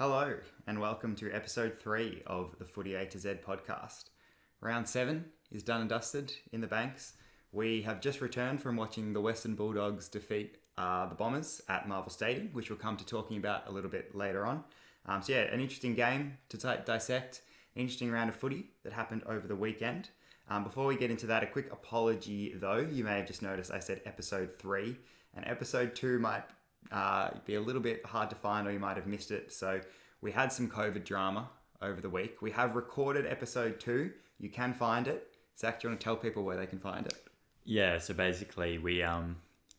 Hello, and welcome to episode 3 of the Footy A2Z podcast. Round 7 is done and dusted in the banks. We have just returned from watching the Western Bulldogs defeat the Bombers at Marvel Stadium, which we'll come to talking about a little bit later on. An interesting game to dissect, an interesting round of footy that happened over the weekend. Before we get into that, a quick apology though. You may have just noticed I said episode 3, and episode 2 might be a little bit hard to find, or you might have missed it. So we had some COVID drama over the week. We have recorded episode 2. You can find it. Zach, do you want to tell people where they can find it? Yeah, so basically we had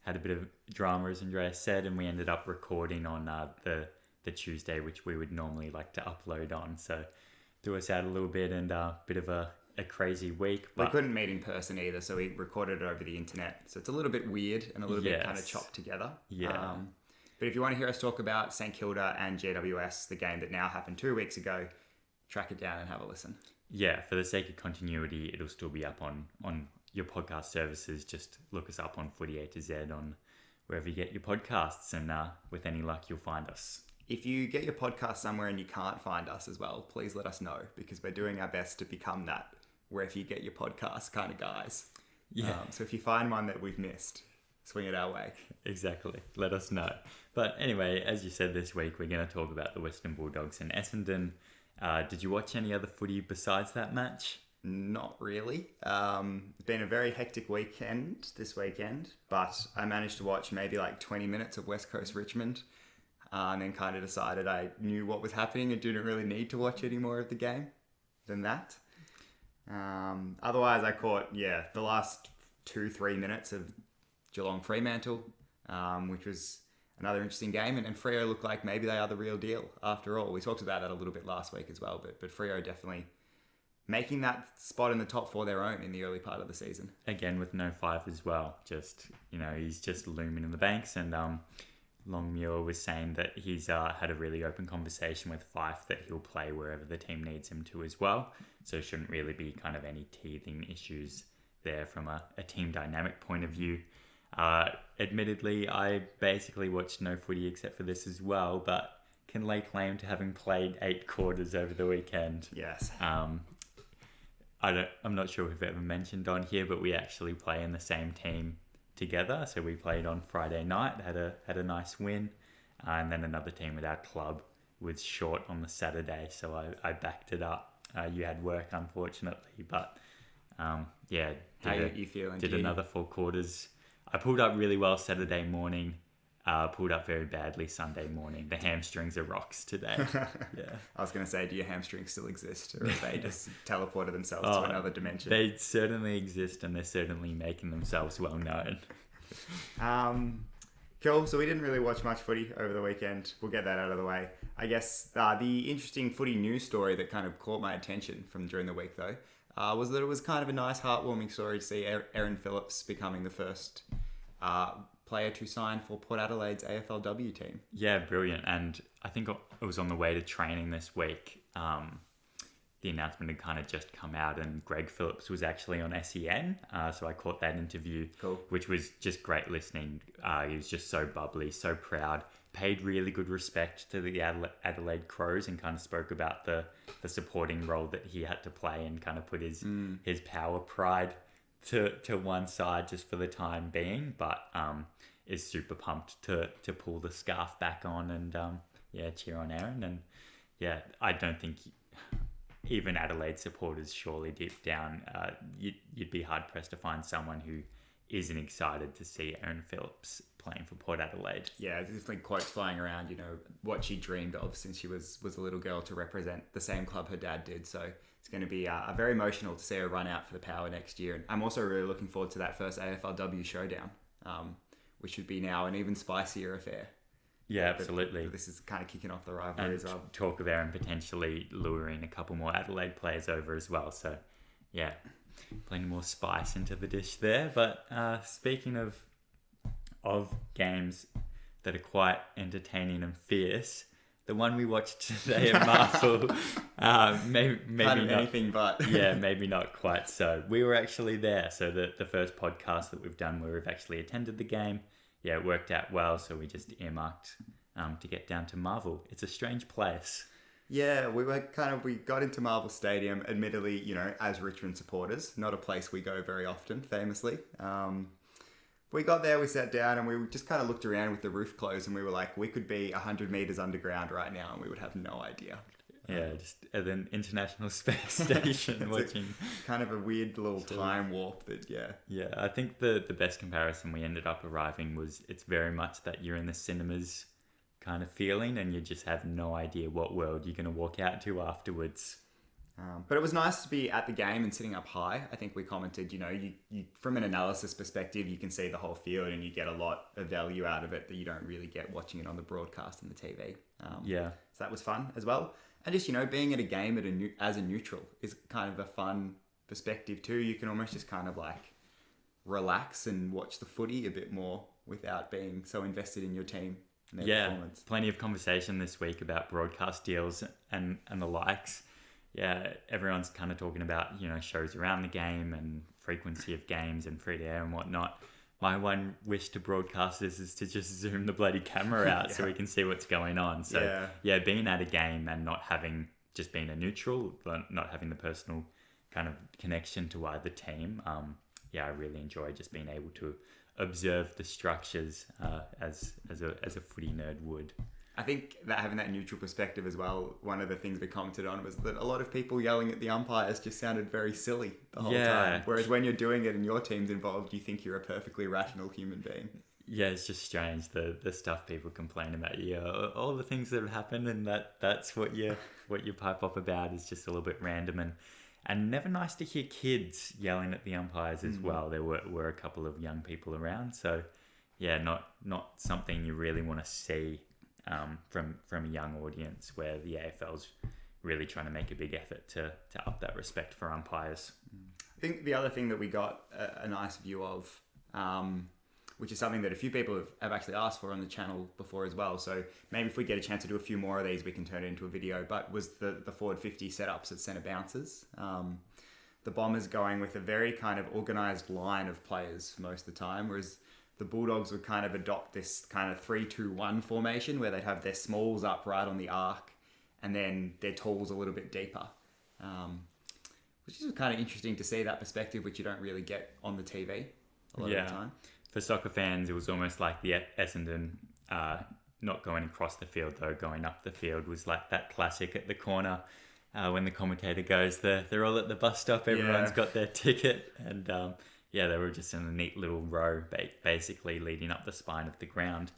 a bit of drama, as Andreas said, and we ended up recording on the Tuesday, which we would normally like to upload on. So threw us out a little bit, and a bit of a crazy week. But we couldn't meet in person either, so we recorded it over the internet. So it's a little bit weird and a little bit kind of chopped together. Yeah. But if you want to hear us talk about St Kilda and GWS, the game that now happened 2 weeks ago, track it down and have a listen. Yeah, for the sake of continuity, it'll still be up on your podcast services. Just look us up on Footy A2Z on wherever you get your podcasts, and with any luck, you'll find us. If you get your podcast somewhere and you can't find us as well, please let us know, because we're doing our best to become that wherever you get your podcast kind of guys. Yeah. So if you find one that we've missed, swing it our way. Exactly. Let us know. But anyway, as you said, this week we're going to talk about the Western Bulldogs and Essendon. Did you watch any other footy besides that match? Not really. It's been a very hectic weekend this weekend, but I managed to watch maybe like 20 minutes of West Coast Richmond, and then kind of decided I knew what was happening and didn't really need to watch any more of the game than that. Otherwise, I caught, the last 2-3 minutes of Geelong Fremantle, which was another interesting game. And Freo looked like maybe they are the real deal after all. We talked about that a little bit last week as well, but Freo definitely making that spot in the top 4 their own in the early part of the season. Again, with no Fife as well. Just, he's just looming in the banks. And Longmuir was saying that he's had a really open conversation with Fife that he'll play wherever the team needs him to as well. So shouldn't really be kind of any teething issues there from a team dynamic point of view. Admittedly, I basically watched no footy except for this as well, but can lay claim to having played 8 quarters over the weekend. Yes. I'm not sure if we've ever mentioned on here, but we actually play in the same team together. So we played on Friday night, had a nice win, and then another team with our club was short on the Saturday, so I backed it up. You had work, unfortunately, but how you feeling? Did another 4 quarters. I pulled up really well Saturday morning. Pulled up very badly Sunday morning. The hamstrings are rocks today. Yeah. I was going to say, do your hamstrings still exist, or have they just teleported themselves to another dimension? They certainly exist, and they're certainly making themselves well known. Cool. So we didn't really watch much footy over the weekend. We'll get that out of the way. I guess the interesting footy news story that kind of caught my attention from during the week, though, was that it was kind of a nice, heartwarming story to see Aaron Phillips becoming the first player to sign for Port Adelaide's AFLW team. Yeah, brilliant. And I think it was on the way to training this week. The announcement had kind of just come out, and Greg Phillips was actually on SEN. So I caught that interview, which was just great listening. He was just so bubbly, so proud, paid really good respect to the Adelaide Crows, and kind of spoke about the supporting role that he had to play, and kind of put his power pride to one side just for the time being, but is super pumped to pull the scarf back on and cheer on Aaron. And I don't think even Adelaide supporters, surely deep down, you'd be hard pressed to find someone who isn't excited to see Aaron Phillips playing for Port Adelaide. Yeah, there's definitely quotes flying around, what she dreamed of since she was a little girl, to represent the same club her dad did. So it's going to be very emotional to see her run out for the Power next year. And I'm also really looking forward to that first AFLW showdown, which should be now an even spicier affair. Yeah, absolutely. This is kind of kicking off the rivalry as well. Talk of Aaron potentially luring a couple more Adelaide players over as well. So, yeah, plenty more spice into the dish there. But speaking of games that are quite entertaining and fierce, the one we watched today at Marvel, maybe kind of not anything but. Yeah, maybe not quite so. We were actually there. So the first podcast that we've done where we've actually attended the game, it worked out well. So we just earmarked to get down to Marvel. It's a strange place. Yeah, we got into Marvel Stadium, admittedly, as Richmond supporters, not a place we go very often, famously. We got there, we sat down, and we just kind of looked around with the roof closed, and we were like, we could be 100 meters underground right now, and we would have no idea. Yeah, just at an international space station watching. Kind of a weird little time warp, but yeah. Yeah, I think the best comparison we ended up arriving was it's very much that you're in the cinemas kind of feeling, and you just have no idea what world you're going to walk out to afterwards. But it was nice to be at the game and sitting up high. I think we commented, you from an analysis perspective, you can see the whole field and you get a lot of value out of it that you don't really get watching it on the broadcast and the TV. Yeah. So that was fun as well. And just, being at a game as a neutral is kind of a fun perspective too. You can almost just kind of like relax and watch the footy a bit more without being so invested in your team. Yeah, plenty of conversation this week about broadcast deals and the likes. Yeah, everyone's kind of talking about, shows around the game and frequency of games and free to air and whatnot. My one wish to broadcasters is to just zoom the bloody camera out so we can see what's going on. So yeah, being at a game and not having just being a neutral, not having the personal kind of connection to either team. I really enjoy just being able to observe the structures as a footy nerd would. I think that having that neutral perspective as well, one of the things we commented on was that a lot of people yelling at the umpires just sounded very silly the whole time. Whereas when you're doing it and your team's involved, you think you're a perfectly rational human being. Yeah, it's just strange the stuff people complain about. Yeah, all the things that have happened, and that's what you pipe up about is just a little bit random and never nice to hear kids yelling at the umpires as well. There were a couple of young people around, so yeah, not something you really want to see from a young audience, where the AFL's really trying to make a big effort to up that respect for umpires. I think the other thing that we got a nice view of, which is something that a few people have actually asked for on the channel before as well, so maybe if we get a chance to do a few more of these, we can turn it into a video, but was the forward 50 setups at centre bounces. The Bombers going with a very kind of organised line of players most of the time, whereas the Bulldogs would kind of adopt this kind of 3-2-1 formation where they'd have their smalls up right on the arc and then their talls a little bit deeper, which is kind of interesting to see that perspective, which you don't really get on the TV a lot of the time. For soccer fans, it was almost like the Essendon, not going across the field though, going up the field was like that classic at the corner when the commentator goes, they're all at the bus stop, everyone's got their ticket, and they were just in a neat little row, basically leading up the spine of the ground.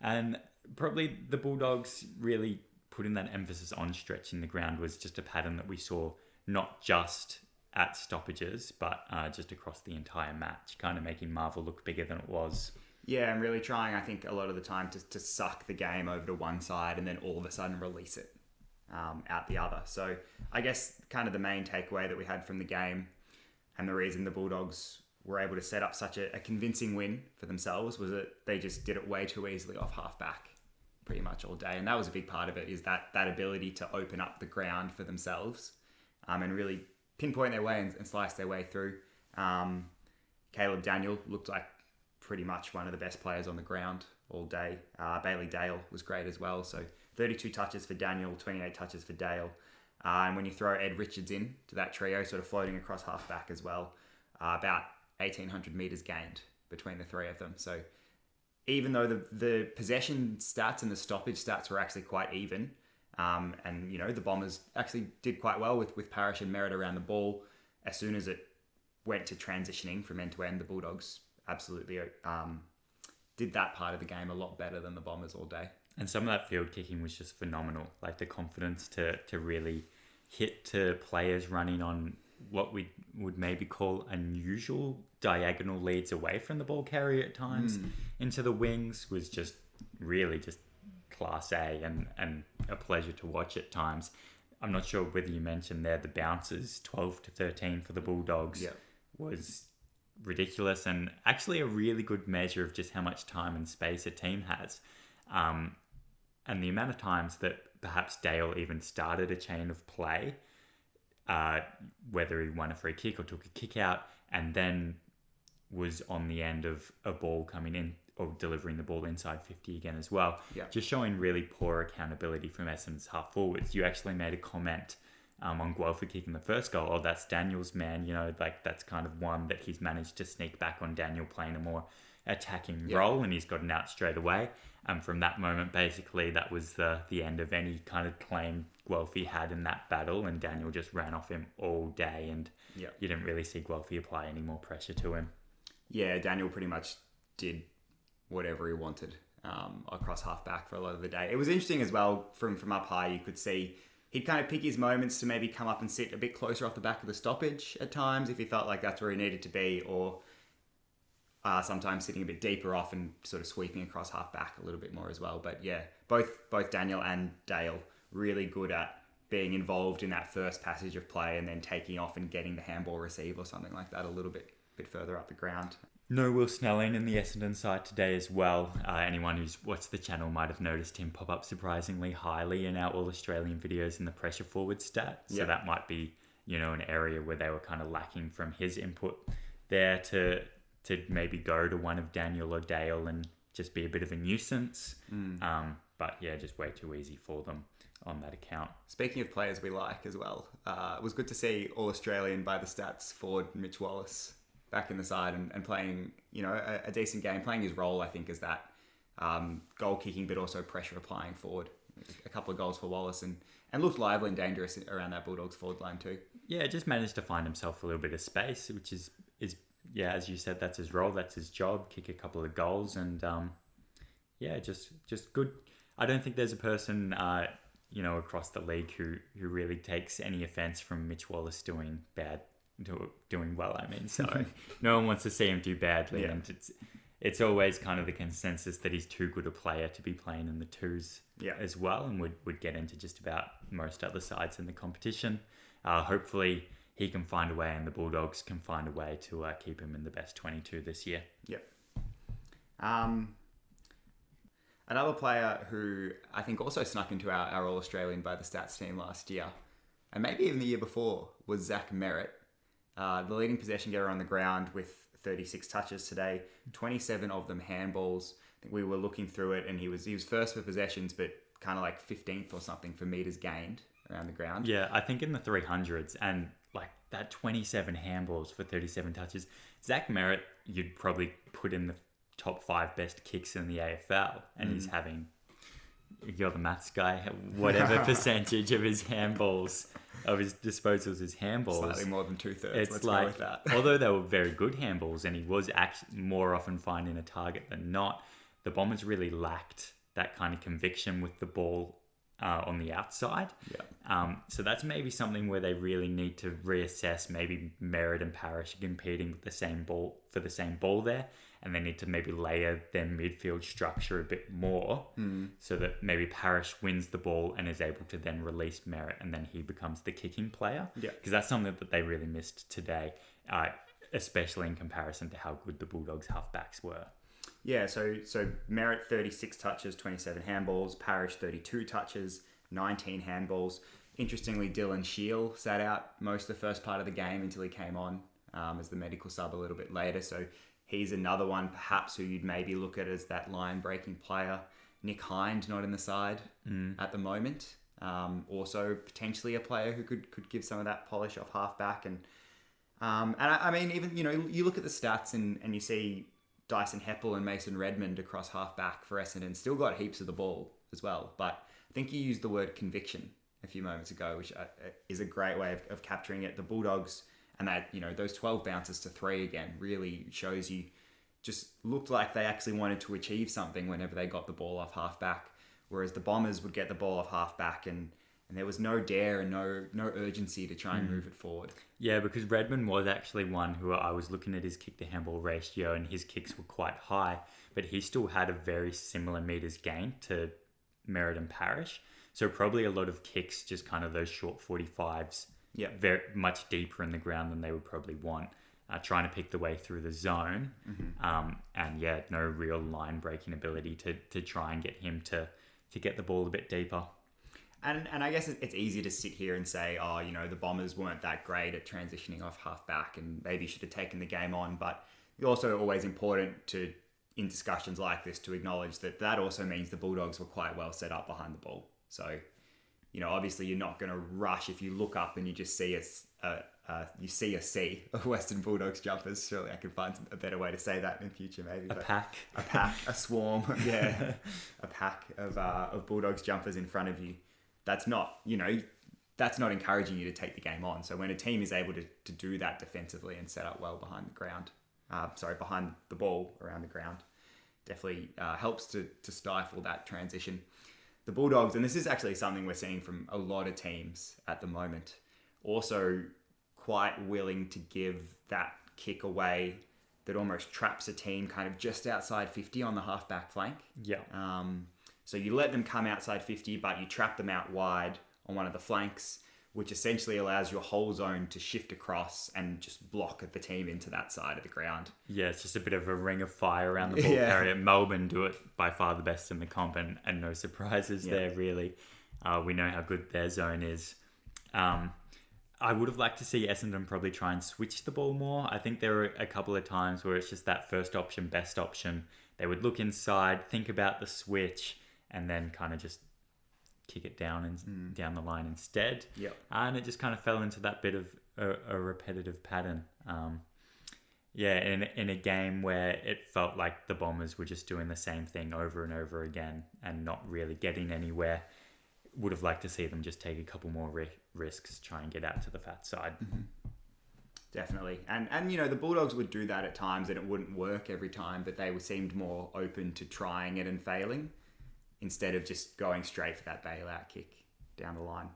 And probably the Bulldogs really putting that emphasis on stretching the ground was just a pattern that we saw not just at stoppages, but just across the entire match, kind of making Marvel look bigger than it was. Yeah, and really trying, I think, a lot of the time to suck the game over to one side and then all of a sudden release it out the other. So I guess kind of the main takeaway that we had from the game, and the reason the Bulldogs were able to set up such a convincing win for themselves, was that they just did it way too easily off half-back pretty much all day. And that was a big part of it, is that ability to open up the ground for themselves and really pinpoint their way and slice their way through. Caleb Daniel looked like pretty much one of the best players on the ground all day. Bailey Dale was great as well. So 32 touches for Daniel, 28 touches for Dale. And when you throw Ed Richards in to that trio, sort of floating across half-back as well, about 1,800 metres gained between the three of them. So even though the possession stats and the stoppage stats were actually quite even, and the Bombers actually did quite well with Parrish and Merritt around the ball, as soon as it went to transitioning from end to end, the Bulldogs absolutely did that part of the game a lot better than the Bombers all day. And some of that field kicking was just phenomenal. Like the confidence to really hit to players running on what we would maybe call unusual diagonal leads away from the ball carrier at times into the wings was just really just class A and a pleasure to watch at times. I'm not sure whether you mentioned there the bounces, 12-13 for the Bulldogs was ridiculous, and actually a really good measure of just how much time and space a team has. And the amount of times that perhaps Dale even started a chain of play, whether he won a free kick or took a kick out, and then was on the end of a ball coming in, or delivering the ball inside 50 again as well. Yeah. Just showing really poor accountability from Essendon's half forwards. You actually made a comment on Guelph for kicking the first goal. Oh, that's Daniel's man. Like that's kind of one that he's managed to sneak back on Daniel playing a more attacking role, and he's gotten out straight away. From that moment, basically, that was the end of any kind of claim Guelphy had in that battle, and Daniel just ran off him all day, and you didn't really see Guelphy apply any more pressure to him. Yeah, Daniel pretty much did whatever he wanted across half-back for a lot of the day. It was interesting as well, from up high, you could see he'd kind of pick his moments to maybe come up and sit a bit closer off the back of the stoppage at times if he felt like that's where he needed to be, or sometimes sitting a bit deeper off and sort of sweeping across half-back a little bit more as well. But yeah, both Daniel and Dale really good at being involved in that first passage of play and then taking off and getting the handball receive or something like that a little bit further up the ground. No Will Snelling in the Essendon side today as well. Anyone who's watched the channel might have noticed him pop up surprisingly highly in our All-Australian videos in the pressure forward stat. So that might be, an area where they were kind of lacking from his input there to maybe go to one of Daniel or Dale and just be a bit of a nuisance. But yeah, just way too easy for them on that account. Speaking of players we like as well, it was good to see All-Australian by the stats forward Mitch Wallace back in the side and playing, a decent game, playing his role, I think, as that goal kicking, but also pressure applying forward. A couple of goals for Wallace and looked lively and dangerous around that Bulldogs forward line too. Yeah, just managed to find himself a little bit of space, which is as you said, that's his role, that's his job, kick a couple of goals and just good. I don't think there's a person across the league who really takes any offense from Mitch Wallace doing well. I mean, so no one wants to see him do badly, and it's always kind of the consensus that he's too good a player to be playing in the twos as well, and would get into just about most other sides in the competition. Hopefully he can find a way, and the Bulldogs can find a way to keep him in the best 22 this year. Yep. Another player who I think also snuck into our All-Australian by the stats team last year, and maybe even the year before, was Zach Merritt. The leading possession getter on the ground with 36 touches today, 27 of them handballs. I think we were looking through it, and he was first for possessions, but kind of like 15th or something for metres gained around the ground. Yeah, I think in the 300s, and like that 27 handballs for 37 touches. Zach Merritt, you'd probably put in the top 5 best kicks in the AFL, and he's having, you're the maths guy, whatever percentage of his handballs, of his disposals is handballs. Slightly more than 2/3. It's go with that. Although they were very good handballs, and he was actually more often finding a target than not, the Bombers really lacked that kind of conviction with the ball on the outside. So that's maybe something where they really need to reassess. Maybe Merritt and Parrish are competing with the same ball for the same ball there, and they need to maybe layer their midfield structure a bit more so that maybe Parrish wins the ball and is able to then release Merritt, and then he becomes the kicking player. Because that's something that they really missed today, especially in comparison to how good the Bulldogs halfbacks were. Yeah, so Merritt 36 touches, 27 handballs. Parrish 32 touches, 19 handballs. Interestingly, Dylan Shiel sat out most of the first part of the game until he came on as the medical sub a little bit later. So he's another one perhaps who you'd maybe look at as that line-breaking player. Nick Hind not in the side at the moment. Also potentially a player who could give some of that polish off half-back. And I mean, even, you look at the stats and you see Dyson Heppel and Mason Redmond across half-back for Essendon still got heaps of the ball as well. But I think you used the word conviction a few moments ago, which is a great way of capturing it. The Bulldogs and that, those 12 bounces to 3 again really shows you just looked like they actually wanted to achieve something whenever they got the ball off half-back, whereas the Bombers would get the ball off half-back and there was no dare and no urgency to try and move it forward. Yeah, because Redmond was actually one who I was looking at his kick-to-handball ratio, and his kicks were quite high, but he still had a very similar metres gained to Merritt and Parrish. So probably a lot of kicks, just kind of those short 45s, very much deeper in the ground than they would probably want, trying to pick the way through the zone. And no real line-breaking ability to try and get him to get the ball a bit deeper. And I guess it's easy to sit here and say, the Bombers weren't that great at transitioning off half-back and maybe should have taken the game on. But it's also always important to in discussions like this to acknowledge that also means the Bulldogs were quite well set up behind the ball. So, obviously you're not going to rush if you look up and you just see a sea of Western Bulldogs jumpers. Surely I could find a better way to say that in future, maybe. A pack, a swarm, yeah, a pack of Bulldogs jumpers in front of you. That's not encouraging you to take the game on. So when a team is able to do that defensively and set up well behind the ground, behind the ball around the ground, definitely helps to stifle that transition. The Bulldogs, and this is actually something we're seeing from a lot of teams at the moment, also quite willing to give that kick away that almost traps a team kind of just outside 50 on the half-back flank. Yeah. So you let them come outside 50, but you trap them out wide on one of the flanks, which essentially allows your whole zone to shift across and just block the team into that side of the ground. Yeah, it's just a bit of a ring of fire around the ball carrier. Melbourne do it by far the best in the comp, and no surprises there, really. We know how good their zone is. I would have liked to see Essendon probably try and switch the ball more. I think there were a couple of times where it's just that first option, best option. They would look inside, think about the switch, and then kind of just kick it down and down the line instead. Yep. And it just kind of fell into that bit of a repetitive pattern. In a game where it felt like the Bombers were just doing the same thing over and over again and not really getting anywhere. Would have liked to see them just take a couple more risks, try and get out to the fat side. Mm-hmm. Definitely. And the Bulldogs would do that at times and it wouldn't work every time, but they seemed more open to trying it and failing instead of just going straight for that bailout kick down the line.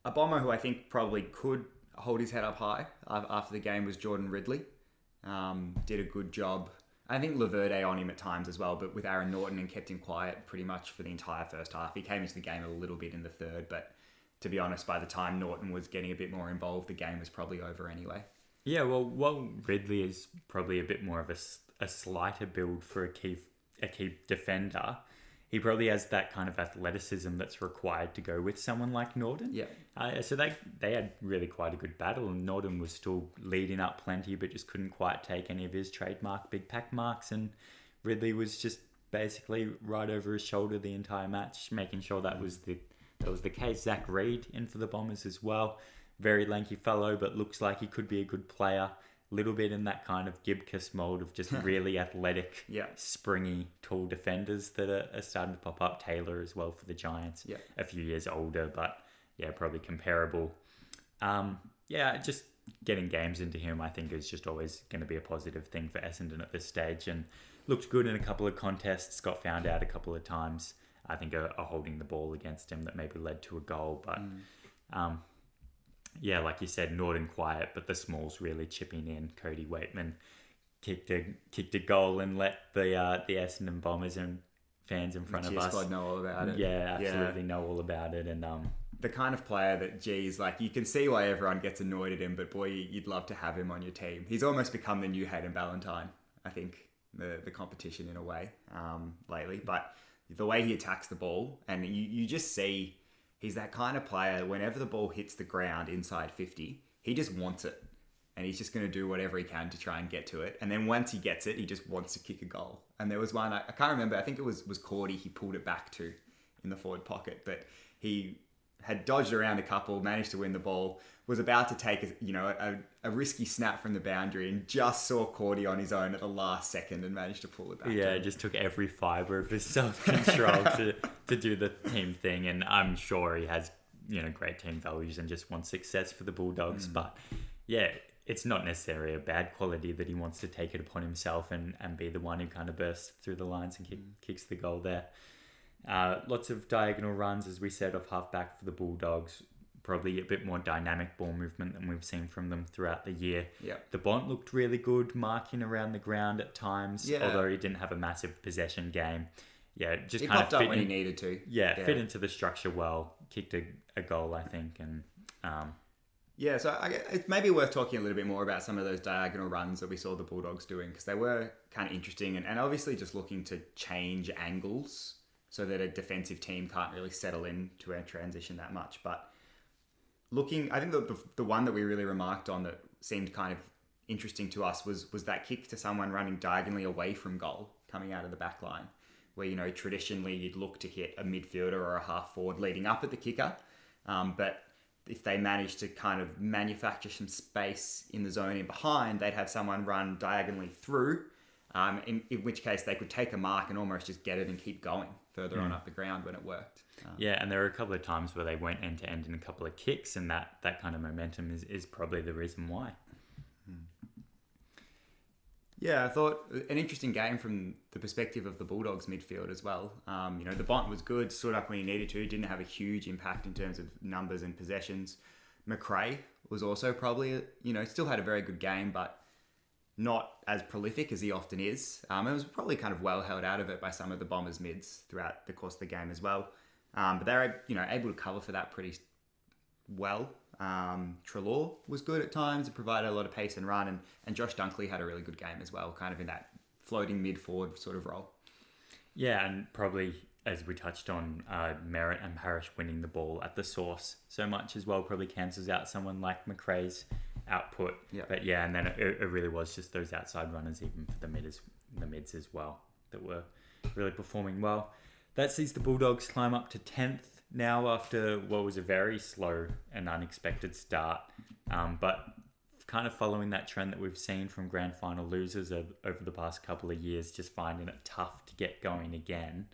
A Bomber who I think probably could hold his head up high after the game was Jordan Ridley. Did a good job. I think Laverde on him at times as well, but with Aaron Norton and kept him quiet pretty much for the entire first half. He came into the game a little bit in the third, but to be honest, by the time Norton was getting a bit more involved, the game was probably over anyway. Yeah, well, Ridley is probably a bit more of a slighter build for a key defender. He probably has that kind of athleticism that's required to go with someone like Norton. Yeah. So they had really quite a good battle, and Norton was still leading up plenty, but just couldn't quite take any of his trademark big pack marks. And Ridley was just basically right over his shoulder the entire match, making sure that was the case. Zach Reed in for the Bombers as well. Very lanky fellow, but looks like he could be a good player. Little bit in that kind of Gibcus mold of just really athletic, springy, tall defenders that are starting to pop up. Taylor as well for the Giants. A few years older, but probably comparable. Just getting games into him, I think, is just always going to be a positive thing for Essendon at this stage. And looked good in a couple of contests. Got found out a couple of times. I think are holding the ball against him that maybe led to a goal, but. Like you said, Norton quiet, but the Smalls really chipping in. Cody Waitman kicked a goal and let the Essendon Bombers and fans in front of us squad know all about it. Yeah, absolutely know all about it. And the kind of player that, you can see why everyone gets annoyed at him, but boy, you'd love to have him on your team. He's almost become the new Hayden Ballantyne, I think, the competition in a way lately. But the way he attacks the ball, and you just see. He's that kind of player, whenever the ball hits the ground inside 50, he just wants it. And he's just going to do whatever he can to try and get to it. And then once he gets it, he just wants to kick a goal. And there was one, I can't remember, I think it was Cordy he pulled it back to in the forward pocket. But he had dodged around a couple, managed to win the ball, was about to take a risky snap from the boundary and just saw Cordy on his own at the last second and managed to pull it back. Yeah, just took every fibre of his self-control to do the team thing. And I'm sure he has, great team values and just wants success for the Bulldogs. But it's not necessarily a bad quality that he wants to take it upon himself and be the one who kind of bursts through the lines and kicks the goal there. Lots of diagonal runs, as we said, off half-back for the Bulldogs. Probably a bit more dynamic ball movement than we've seen from them throughout the year. The Bont looked really good, marking around the ground at times, although he didn't have a massive possession game. Just he kind popped of up when he needed to. Fit into the structure well. Kicked a goal, I think, and so it's maybe worth talking a little bit more about some of those diagonal runs that we saw the Bulldogs doing, because they were kind of interesting and obviously just looking to change angles so that a defensive team can't really settle into a transition that much. But I think the one that we really remarked on that seemed kind of interesting to us was that kick to someone running diagonally away from goal, coming out of the back line, where, you know, traditionally you'd look to hit a midfielder or a half forward leading up at the kicker. But if they managed to kind of manufacture some space in the zone in behind, they'd have someone run diagonally through, in which case they could take a mark and almost just get it and keep going further on up the ground when it worked. Yeah, and there were a couple of times where they went end to end in a couple of kicks, and that kind of momentum is probably the reason why. Yeah, I thought an interesting game from the perspective of the Bulldogs midfield as well. You know, the Bont was good, stood up when he needed to, didn't have a huge impact in terms of numbers and possessions. McRae was also probably, you know, still had a very good game, but not as prolific as he often is. It was probably kind of well held out of it by some of the Bombers mids throughout the course of the game as well. But they're, you know, able to cover for that pretty well. Treloar was good at times and provided a lot of pace and run, and Josh Dunkley had a really good game as well, kind of in that floating mid-forward sort of role. Yeah, and probably, as we touched on, Merritt and Parrish winning the ball at the source so much as well probably cancels out someone like McRae's output. Yep. But yeah, and then it really was just those outside runners, even for the mids as well, that were really performing well. That sees the Bulldogs climb up to 10th now after what was a very slow and unexpected start. But kind of following that trend that we've seen from grand final losers over the past couple of years, just finding it tough to get going again,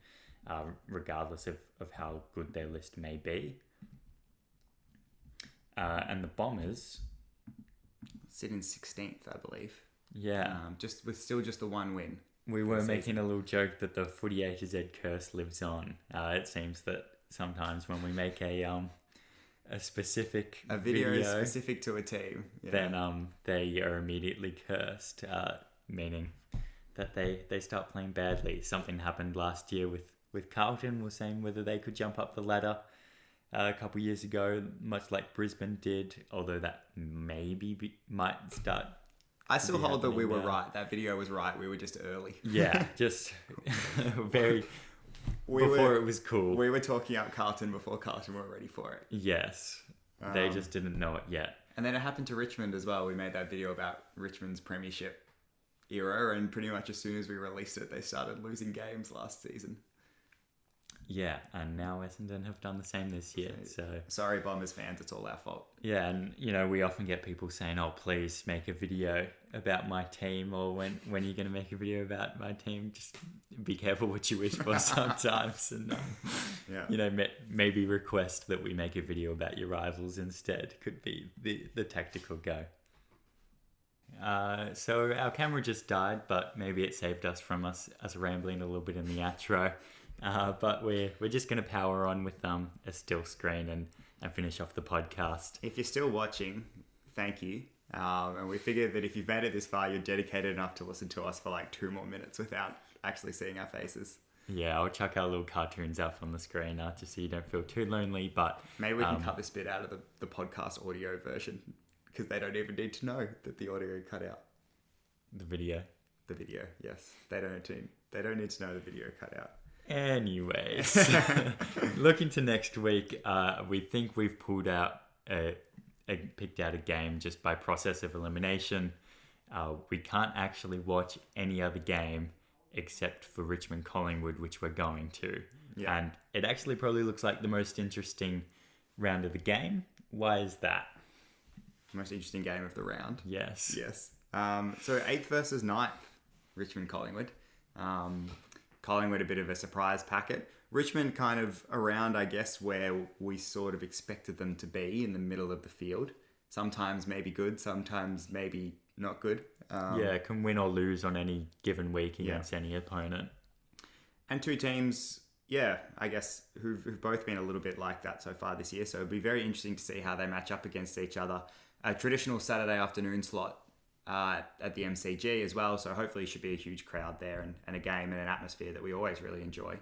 regardless of how good their list may be. And the Bombers Sit in 16th, I believe. Yeah. Just with still just the one win. We were making a little joke that the Footy A2Z curse lives on. It seems that sometimes when we make a specific video specific to a team, then they are immediately cursed, meaning that they start playing badly. Something happened last year with Carlton. We're saying whether they could jump up the ladder a couple of years ago, much like Brisbane did, although that might start. I still hold that we were right. That video was right. We were just early. Yeah, just very... it was cool. We were talking up Carlton before Carlton were ready for it. Yes. They just didn't know it yet. And then it happened to Richmond as well. We made that video about Richmond's premiership era, and pretty much as soon as we released it, they started losing games last season. Yeah, and now Essendon have done the same this year. So sorry, Bombers fans, it's all our fault. Yeah, and you know, we often get people saying, "Oh, please make a video about my team," or when are you going to make a video about my team? Just be careful what you wish for sometimes, and you know, maybe request that we make a video about your rivals instead. Could be the tactical go. So our camera just died, but maybe it saved us from us rambling a little bit in the outro. But we're just going to power on with a still screen and finish off the podcast. If you're still watching, thank you. And we figured that if you've made it this far, you're dedicated enough to listen to us for like 2 more minutes without actually seeing our faces. Yeah, I'll chuck our little cartoons up on the screen just so you don't feel too lonely. But maybe we can cut this bit out of the podcast audio version, because they don't even need to know that the audio cut out. The video, yes. They don't need to know the video cut out. Anyways, looking to next week, we think we've picked out a game just by process of elimination. We can't actually watch any other game except for Richmond Collingwood, which we're going to. Yeah. And it actually probably looks like the most interesting round of the game. Why is that? Most interesting game of the round? Yes. So 8th versus 9th, Richmond Collingwood. Collingwood a bit of a surprise packet. Richmond kind of around, I guess, where we sort of expected them to be, in the middle of the field. Sometimes maybe good, sometimes maybe not good. Can win or lose on any given week against any opponent. And two teams, I guess, who've both been a little bit like that so far this year. So it'll be very interesting to see how they match up against each other. A traditional Saturday afternoon slot at the MCG as well, so hopefully should be a huge crowd there, and a game and an atmosphere that we always really enjoy,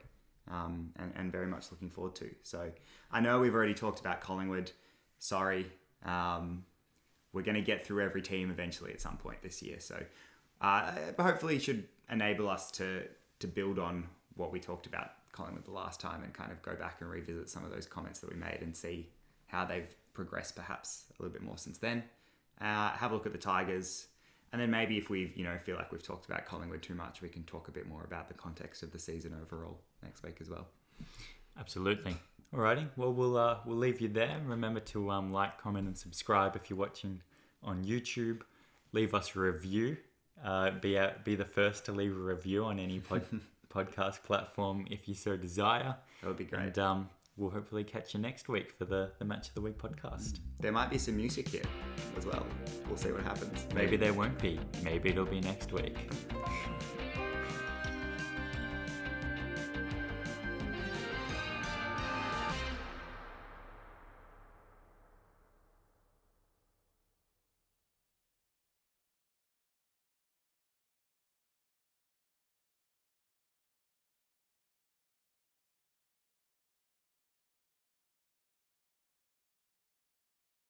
and very much looking forward to. So I know we've already talked about Collingwood. Sorry, we're going to get through every team eventually at some point this year, so hopefully it should enable us to build on what we talked about Collingwood the last time, and kind of go back and revisit some of those comments that we made and see how they've progressed perhaps a little bit more since then. Have a look at the Tigers. And then maybe if we feel like we've talked about Collingwood too much, we can talk a bit more about the context of the season overall next week as well. Absolutely. Alrighty. Well, we'll leave you there. Remember to like, comment, and subscribe if you're watching on YouTube. Leave us a review. Be the first to leave a review on any podcast platform if you so desire. That would be great. And we'll hopefully catch you next week for the Match of the Week podcast. There might be some music here as well. We'll see what happens. Maybe there won't be. Maybe it'll be next week.